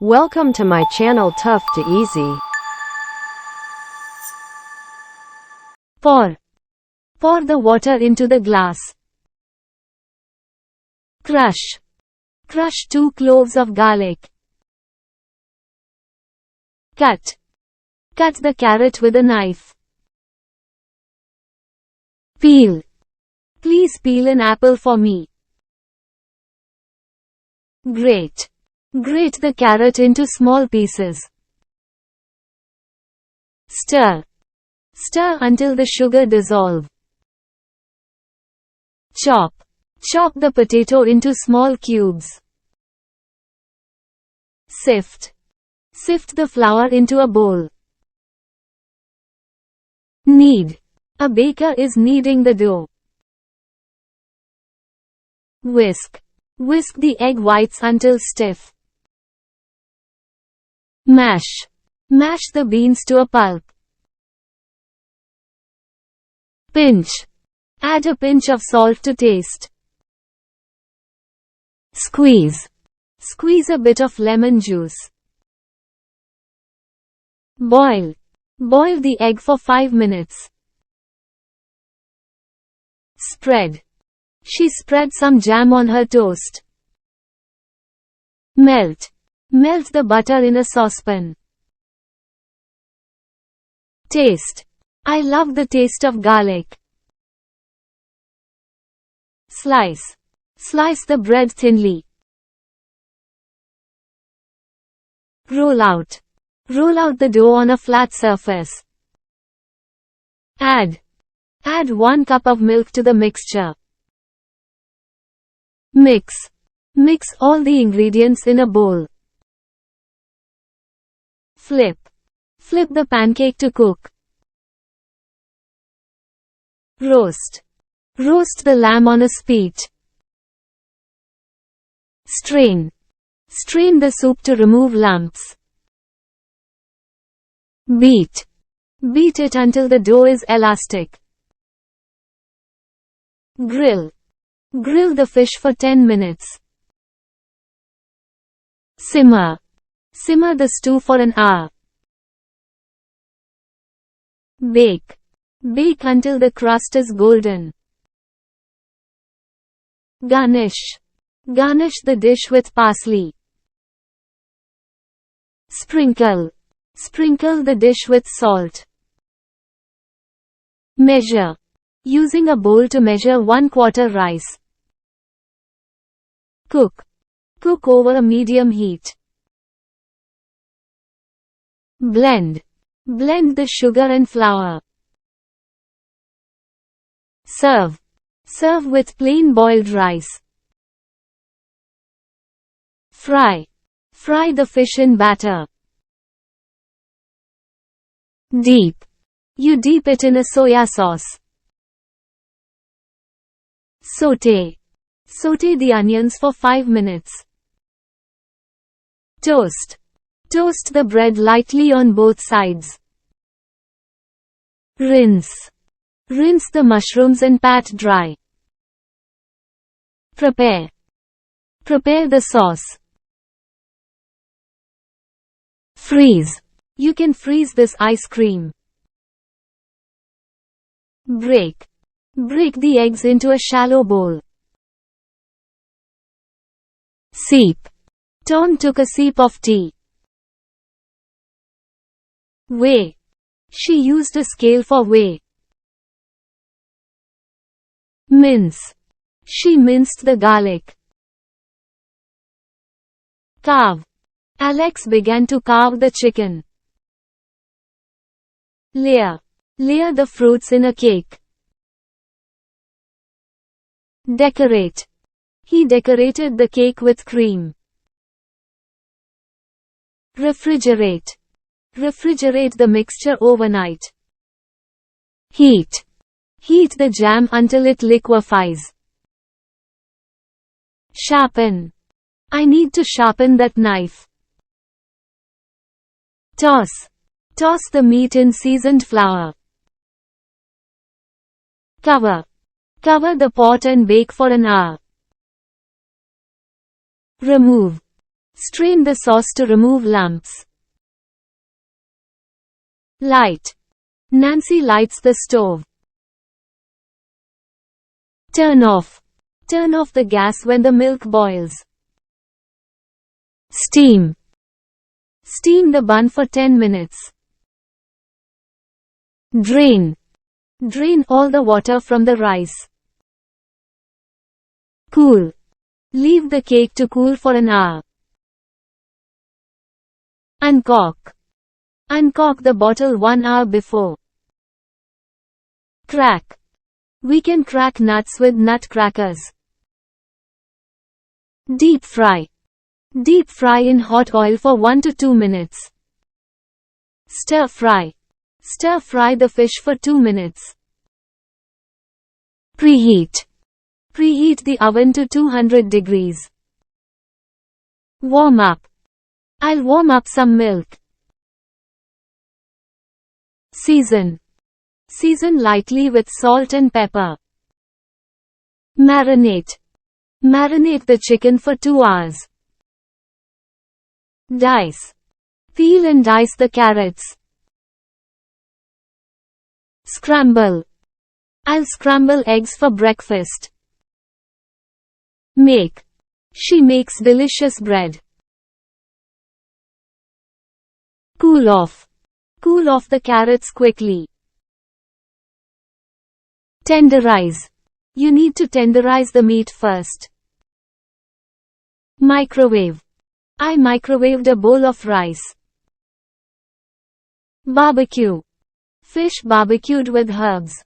Welcome to my channel Tough to Easy. Pour. Pour the water into the glass. Crush. Crush 2 cloves of garlic. Cut. Cut the carrot with a knife. Peel. Please peel an apple for me. Grate. Grate the carrot into small pieces. Stir. Stir until the sugar dissolve. Chop. Chop the potato into small cubes. Sift. Sift the flour into a bowl. Knead. A baker is kneading the dough. Whisk. Whisk the egg whites until stiff. Mash. Mash the beans to a pulp. Pinch. Add a pinch of salt to taste. Squeeze. Squeeze a bit of lemon juice. Boil. Boil the egg for 5 minutes. Spread. She spread some jam on her toast. Melt. Melt the butter in a saucepan. Taste. I love the taste of garlic. Slice. Slice the bread thinly. Roll out. Roll out the dough on a flat surface. Add. Add 1 cup of milk to the mixture. Mix. Mix all the ingredients in a bowl. Flip. Flip the pancake to cook. Roast. Roast the lamb on a spit. Strain. Strain the soup to remove lumps. Beat. Beat it until the dough is elastic. Grill. Grill the fish for 10 minutes. Simmer. Simmer the stew for an hour. Bake. Bake until the crust is golden. Garnish. Garnish the dish with parsley. Sprinkle. Sprinkle the dish with salt. Measure. Using a bowl to measure 1/4 rice. Cook. Cook over a medium heat. Blend. Blend the sugar and flour. Serve. Serve with plain boiled rice. Fry. Fry the fish in batter. Deep. You deep it in a soya sauce. Sauté. Sauté the onions for 5 minutes. Toast. Toast the bread lightly on both sides. Rinse. Rinse the mushrooms and pat dry. Prepare. Prepare the sauce. Freeze. You can freeze this ice cream. Break. Break the eggs into a shallow bowl. Sip. Tom took a sip of tea. Weigh. She used a scale for weigh. Mince. She minced the garlic. Carve. Alex began to carve the chicken. Layer. Layer the fruits in a cake. Decorate. He decorated the cake with cream. Refrigerate. Refrigerate the mixture overnight. Heat. Heat the jam until it liquefies. Sharpen. I need to sharpen that knife. Toss. Toss the meat in seasoned flour. Cover. Cover the pot and bake for an hour. Remove. Strain the sauce to remove lumps. Light. Nancy lights the stove. Turn off. Turn off the gas when the milk boils. Steam. Steam the bun for 10 minutes. Drain. Drain all the water from the rice. Cool. Leave the cake to cool for an hour. Uncork. Uncork the bottle 1 hour before. Crack. We can crack nuts with nut crackers. Deep fry. Deep fry in hot oil for 1 to 2 minutes. Stir fry. Stir fry the fish for 2 minutes. Preheat. Preheat the oven to 200 degrees. Warm up. I'll warm up some milk. Season. Season lightly with salt and pepper. Marinate. Marinate the chicken for 2 hours. Dice. Peel and dice the carrots. Scramble. I'll scramble eggs for breakfast. Make. She makes delicious bread. Cool off. Cool off the carrots quickly. Tenderize. You need to tenderize the meat first. Microwave. I microwaved a bowl of rice. Barbecue. Fish barbecued with herbs.